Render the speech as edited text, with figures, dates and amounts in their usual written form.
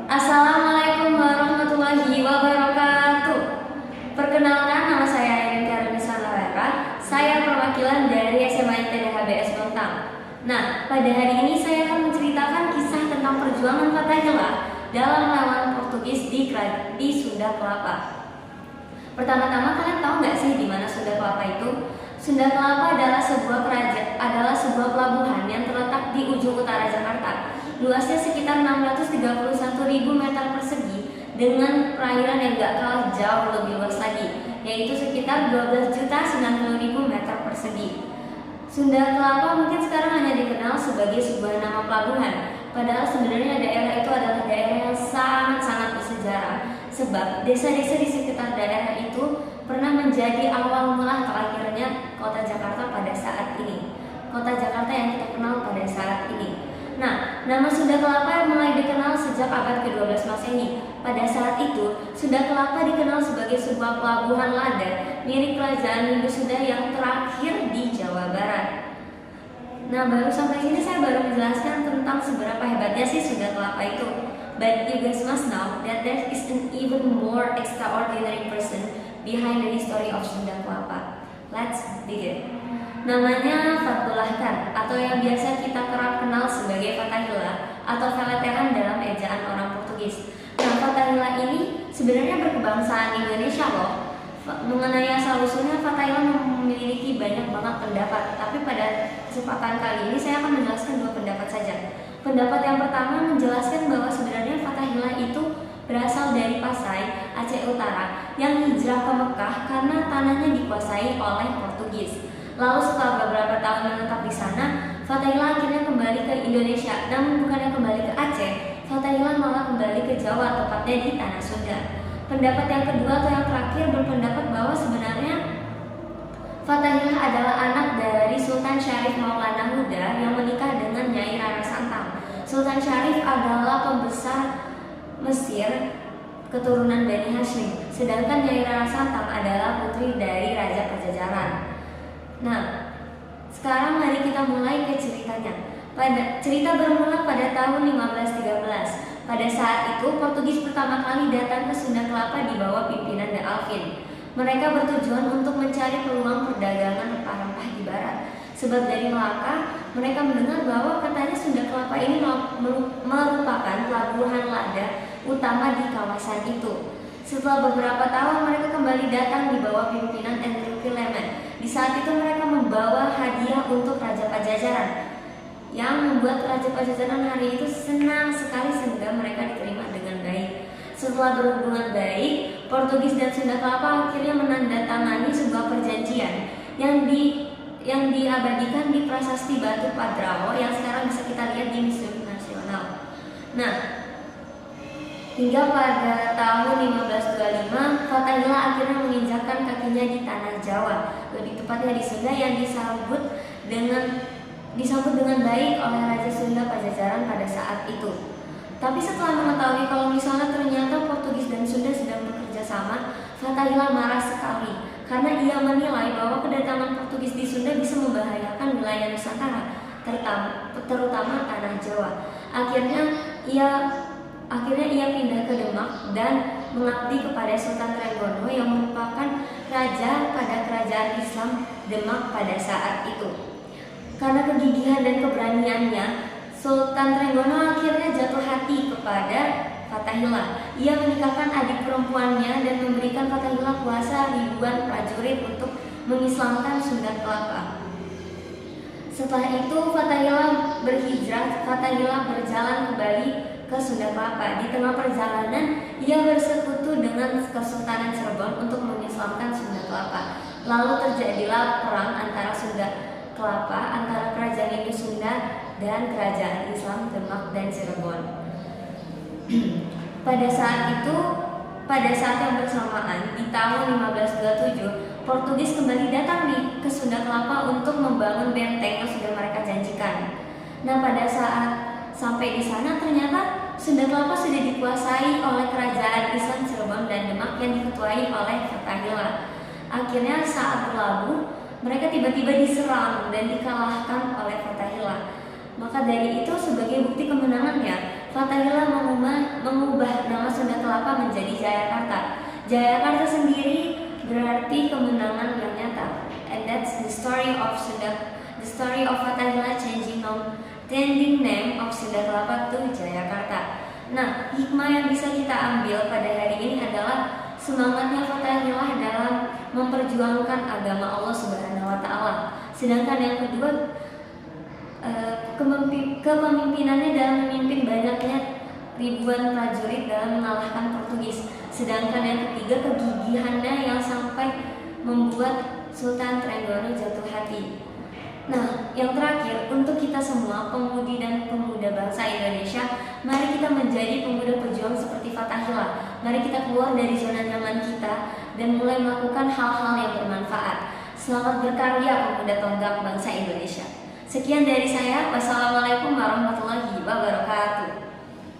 Assalamualaikum warahmatullahi wabarakatuh. Perkenalkan, nama saya Airin Karunia Lara. Saya perwakilan dari SMA ITB HBS Bontang. Nah, pada hari ini saya akan menceritakan kisah tentang perjuangan Fathahillah dalam melawan Portugis di Sunda Kelapa. Pertama-tama, kalian tahu nggak sih di mana Sunda Kelapa itu? Sunda Kelapa adalah sebuah pelabuhan yang terletak di ujung utara Jakarta. Luasnya sekitar 631.000 meter persegi dengan perairan yang gak kalah jauh lebih luas lagi, yaitu sekitar 12.090.000 meter persegi. Sunda Kelapa mungkin sekarang hanya dikenal sebagai sebuah nama pelabuhan, padahal sebenarnya daerah itu adalah daerah yang sangat-sangat bersejarah, sebab desa-desa di sekitar daerah itu pernah menjadi awal mula terlahirnya kota Jakarta pada saat ini. Kota Jakarta yang kita kenal pada saat ini. Nah, nama Sunda Kelapa mulai dikenal sejak abad ke-12 Masehi. Pada saat itu, Sunda Kelapa dikenal sebagai sebuah pelabuhan lada milik Kerajaan Hindu Sunda yang terakhir di Jawa Barat. Nah, baru sampai sini saya baru menjelaskan tentang seberapa hebatnya sih Sunda Kelapa itu. But you guys must know that there is an even more extraordinary person behind the history of Sunda Kelapa. Let's begin. Namanya Fathullah Khan, atau yang biasa kita kerap kenal sebagai Fathahillah atau Veleteran dalam ejaan orang Portugis. Nah, Fathahillah ini sebenarnya berkebangsaan Indonesia loh. Mengenai asal-usulnya, Fathahillah memiliki banyak banget pendapat, tapi pada kesempatan kali ini saya akan menjelaskan dua pendapat saja. Pendapat yang pertama menjelaskan bahwa sebenarnya Fathahillah itu berasal dari Pasai, Aceh Utara, yang hijrah ke Mekah karena tanahnya dikuasai oleh Portugis. Lalu setelah beberapa tahun menetap di sana, Fathahillah akhirnya kembali ke Indonesia. Namun bukannya kembali ke Aceh, Fathahillah malah kembali ke Jawa, tepatnya di Tanah Sunda. Pendapat yang kedua atau yang terakhir berpendapat bahwa sebenarnya Fathahillah adalah anak dari Sultan Syarif Maulana Huda yang menikah dengan Nyai Rara Santang. Sultan Syarif adalah pembesar Mesir keturunan Bani Hashim, sedangkan Nyai Rara Santang adalah putri dari Raja Pajajaran. Nah, sekarang mari kita mulai ke ceritanya. Cerita bermula pada tahun 1513. Pada saat itu, Portugis pertama kali datang ke Sunda Kelapa di bawah pimpinan De Alvin. Mereka bertujuan untuk mencari peluang perdagangan rempah-rempah di barat. Sebab dari Melaka, mereka mendengar bahwa katanya Sunda Kelapa ini merupakan pelabuhan lada utama di kawasan itu. Setelah beberapa tahun, mereka kembali datang di bawah pimpinan Andrew Philemon. Di saat itu mereka membawa hadiah untuk Raja Pajajaran, yang membuat Raja Pajajaran hari itu senang sekali sehingga mereka diterima dengan baik. Setelah berhubungan baik, Portugis dan Sunda Kelapa akhirnya menandatangani sebuah perjanjian yang diabadikan di Prasasti Batu Padrawo yang sekarang bisa kita lihat di Museum Nasional. Nah, hingga pada tahun 1525, Fathahillah akhirnya menginjakkan kakinya di tanah Jawa, lebih tepatnya di Sunda, yang disambut dengan baik oleh Raja Sunda Pajajaran pada saat itu. Tapi setelah mengetahui kalau misalnya ternyata Portugis dan Sunda sedang bekerja sama, Fathahillah marah sekali karena ia menilai bahwa kedatangan Portugis di Sunda bisa membahayakan wilayah Nusantara, terutama tanah Jawa. Akhirnya ia pindah ke Demak dan mengabdi kepada Sultan Trenggono yang merupakan raja pada kerajaan Islam Demak pada saat itu. Karena kegigihan dan keberaniannya, Sultan Trenggono akhirnya jatuh hati kepada Fathahillah. Ia menikahkan adik perempuannya dan memberikan Fathahillah kuasa ribuan prajurit untuk mengislamkan Sunda Kelapa. Setelah itu Fathahillah berjalan kembali ke Sunda Kelapa. Di tengah perjalanan, ia bersekutu dengan Kesultanan Cirebon untuk mengislamkan Sunda Kelapa. Lalu terjadilah perang antara Sunda Kelapa, antara Kerajaan Hindu Sunda dan Kerajaan Islam Demak dan Cirebon. Pada saat yang bersamaan, di tahun 1527, Portugis kembali datang ke Sunda Kelapa untuk membangun benteng yang sudah mereka janjikan. Nah, pada saat sampai di sana ternyata Sunda Kelapa sudah dikuasai oleh Kerajaan Islam Cirebon dan Demak yang diketuai oleh Fathahillah. Akhirnya saat berlabuh, mereka tiba-tiba diserang dan dikalahkan oleh Fathahillah. Maka dari itu, sebagai bukti kemenangannya, Fathahillah mengubah Jayakarta. Jayakarta sendiri berarti kemenangan yang nyata. And that's the story of Sunda, the story of Fathahillah changing name of Sunda Kelapa to Jayakarta. Nah, hikmah yang bisa kita ambil pada hari ini adalah semangatnya Fathahillah dalam memperjuangkan agama Allah Subhanahu wa Ta'ala. Sedangkan yang kedua, kepemimpinannya dalam memimpin banyaknya ribuan prajurit dalam mengalahkan Portugis. Sedangkan yang ketiga, kegigihannya yang sampai membuat Sultan Trengganu jatuh hati. Nah, yang terakhir, untuk kita semua pemudi dan pemuda bangsa Indonesia, mari kita menjadi pemuda pejuang seperti Fathahillah. Mari kita keluar dari zona nyaman kita dan mulai melakukan hal-hal yang bermanfaat. Selamat berkarya pemuda tonggak bangsa Indonesia. Sekian dari saya. Wassalamualaikum warahmatullahi wabarakatuh.